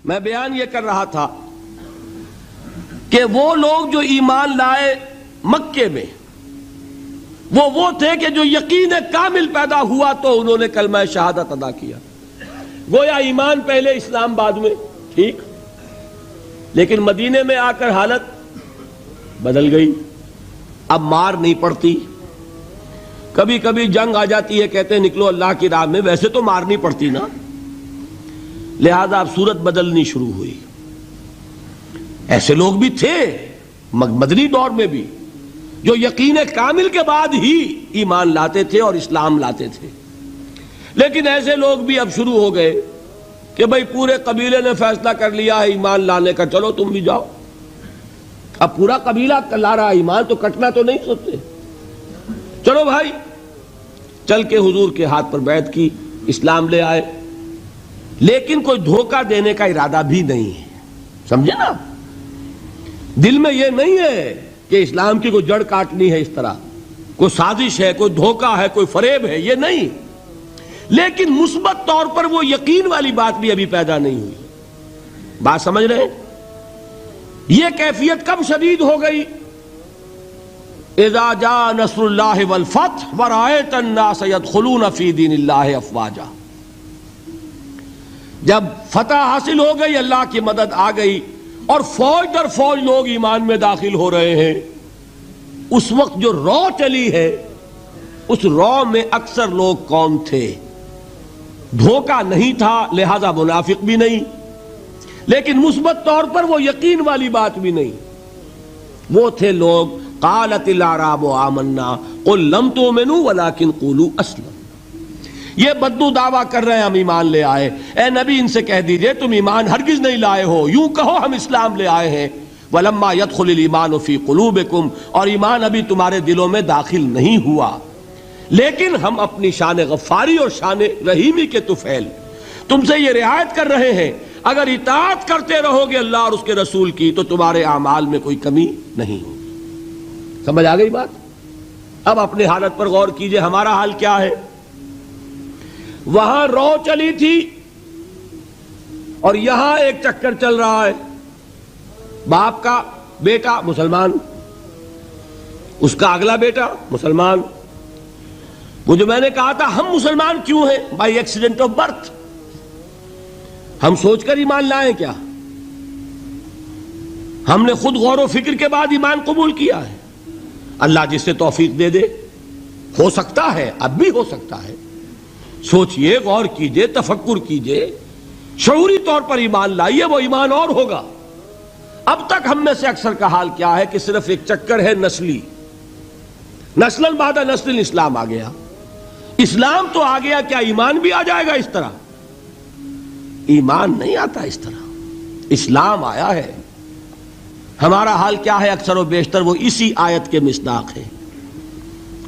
میں بیان یہ کر رہا تھا کہ وہ لوگ جو ایمان لائے مکے میں وہ تھے کہ جو یقین کامل پیدا ہوا تو انہوں نے کلمہ شہادت ادا کیا. گویا ایمان پہلے اسلام بعد میں، ٹھیک، لیکن مدینے میں آ کر حالت بدل گئی. اب مار نہیں پڑتی، کبھی کبھی جنگ آ جاتی ہے، کہتے ہیں نکلو اللہ کی راہ میں، ویسے تو مارنی پڑتی نا، لہذا اب صورت بدلنی شروع ہوئی. ایسے لوگ بھی تھے مدنی دور میں بھی جو یقین کامل کے بعد ہی ایمان لاتے تھے اور اسلام لاتے تھے، لیکن ایسے لوگ بھی اب شروع ہو گئے کہ بھئی پورے قبیلے نے فیصلہ کر لیا ہے ایمان لانے کا، چلو تم بھی جاؤ. اب پورا قبیلہ لا رہا ایمان تو کٹنا تو نہیں سوچتے، چلو بھائی. چل کے حضور کے ہاتھ پر بیعت کی، اسلام لے آئے، لیکن کوئی دھوکہ دینے کا ارادہ بھی نہیں ہے، سمجھے نا؟ دل میں یہ نہیں ہے کہ اسلام کی کوئی جڑ کاٹنی ہے، اس طرح کوئی سازش ہے، کوئی دھوکہ ہے، کوئی فریب ہے، یہ نہیں. لیکن مثبت طور پر وہ یقین والی بات بھی ابھی پیدا نہیں ہوئی. بات سمجھ رہے ہیں؟ یہ کیفیت کب شدید ہو گئی؟ اذا جاء نصر اللہ والفتح ورأیت الناس يدخلون فی دین اللہ افواجا. جب فتح حاصل ہو گئی، اللہ کی مدد آ گئی اور فوج در فوج لوگ ایمان میں داخل ہو رہے ہیں، اس وقت جو رو چلی ہے اس رو میں اکثر لوگ کون تھے؟ دھوکہ نہیں تھا، لہذا منافق بھی نہیں، لیکن مثبت طور پر وہ یقین والی بات بھی نہیں. وہ تھے لوگ قالت الاعراب آمنا قل لم تؤمنوا ولکن قولوا اسلمنا. یہ بدو دعویٰ کر رہے ہیں ہم ایمان لے آئے. اے نبی ان سے کہہ دیجئے تم ایمان ہرگز نہیں لائے ہو، یوں کہو ہم اسلام لے آئے ہیں. ولما يدخل الايمان في قلوبكم، اور ایمان ابھی تمہارے دلوں میں داخل نہیں ہوا، لیکن ہم اپنی شان غفاری اور شان رحیمی کے طفیل تم سے یہ رعایت کر رہے ہیں، اگر اطاعت کرتے رہو گے اللہ اور اس کے رسول کی تو تمہارے اعمال میں کوئی کمی نہیں ہوگی. سمجھ آ گئی بات؟ اب اپنی حالت پر غور کیجئے، ہمارا حال کیا ہے؟ وہاں رو چلی تھی اور یہاں ایک چکر چل رہا ہے. باپ کا بیٹا مسلمان، اس کا اگلا بیٹا مسلمان. وہ جو میں نے کہا تھا ہم مسلمان کیوں ہیں؟ By accident of birth. ہم سوچ کر ایمان لائیں کیا؟ ہم نے خود غور و فکر کے بعد ایمان قبول کیا ہے. اللہ جس سے توفیق دے دے، ہو سکتا ہے، اب بھی ہو سکتا ہے. سوچئے، غور کیجئے، تفکر کیجئے، شعوری طور پر ایمان لائیے، وہ ایمان اور ہوگا. اب تک ہم میں سے اکثر کا حال کیا ہے کہ صرف ایک چکر ہے نسلی، نسلاً بعد نسل اسلام آ گیا. اسلام تو آ گیا، کیا ایمان بھی آ جائے گا اس طرح؟ ایمان نہیں آتا اس طرح، اسلام آیا ہے. ہمارا حال کیا ہے اکثر و بیشتر؟ وہ اسی آیت کے مصداق ہے.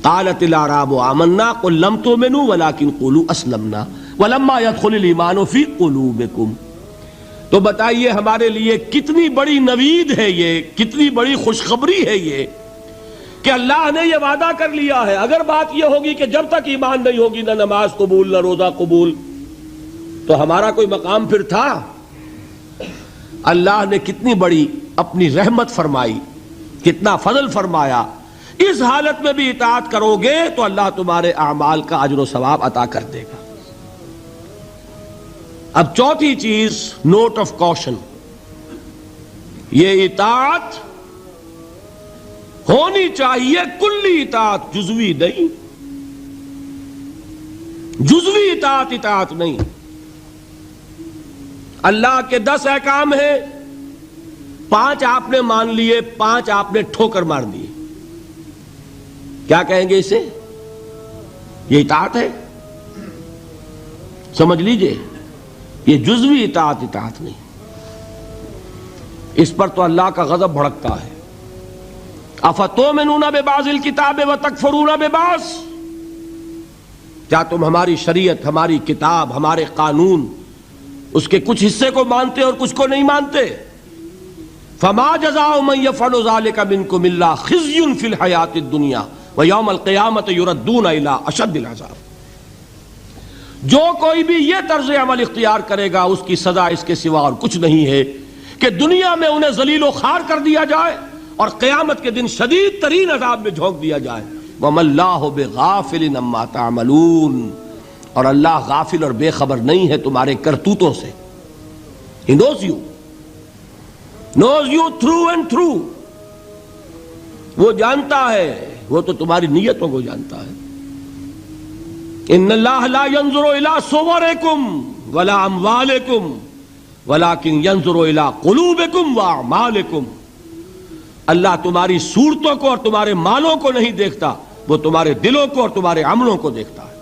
قالت الاعراب آمنا قل لم تؤمنوا ولکن قولوا اسلمنا ولما يدخل الايمان في قلوبكم. تو بتائیے ہمارے لیے کتنی بڑی نوید ہے یہ، کتنی بڑی خوشخبری ہے یہ کہ اللہ نے یہ وعدہ کر لیا ہے. اگر بات یہ ہوگی کہ جب تک ایمان نہیں ہوگی نہ نماز قبول نہ روزہ قبول، تو ہمارا کوئی مقام پھر تھا؟ اللہ نے کتنی بڑی اپنی رحمت فرمائی، کتنا فضل فرمایا. اس حالت میں بھی اطاعت کرو گے تو اللہ تمہارے اعمال کا اجر و ثواب عطا کر دے گا. اب چوتھی چیز، نوٹ آف کوشن، یہ اطاعت ہونی چاہیے کلی اطاعت، جزوی نہیں. جزوی اطاعت نہیں. اللہ کے 10 احکام ہیں، 5 آپ نے مان لیے، 5 آپ نے ٹھوکر مار دیے. کیا کہیں گے اسے؟ یہ اطاعت ہے؟ سمجھ لیجئے، یہ جزوی اطاعت نہیں. اس پر تو اللہ کا غضب بھڑکتا ہے. افتؤمنون ببعض الکتاب وتکفرون ببعض. کیا تم ہماری شریعت، ہماری کتاب، ہمارے قانون، اس کے کچھ حصے کو مانتے اور کچھ کو نہیں مانتے؟ فما جزاء من يفعل ذلك منكم الا خزي في الحياة الدنيا ويوم القيامة يردون الى اشد العذاب. جو کوئی بھی یہ طرز عمل اختیار کرے گا اس کی سزا اس کے سوا اور کچھ نہیں ہے کہ دنیا میں انہیں ذلیل و خوار کر دیا جائے اور قیامت کے دن شدید ترین عذاب میں جھونک دیا جائے۔ وَمَا اللَّهُ بِغَافِلٍ عَمَّا تَعْمَلُونَ، اور اللہ غافل اور بے خبر نہیں ہے تمہارے کرتوتوں سے۔ He knows you through and through، وہ جانتا ہے، وہ تو تمہاری نیتوں کو جانتا ہے۔ ان اللہ لا ينظر الى صورکم ولا اموالکم ولکن ينظر الى قلوبکم واعمالکم، اللہ تمہاری صورتوں کو اور تمہارے مالوں کو نہیں دیکھتا، وہ تمہارے دلوں کو اور تمہارے عملوں کو دیکھتا ہے۔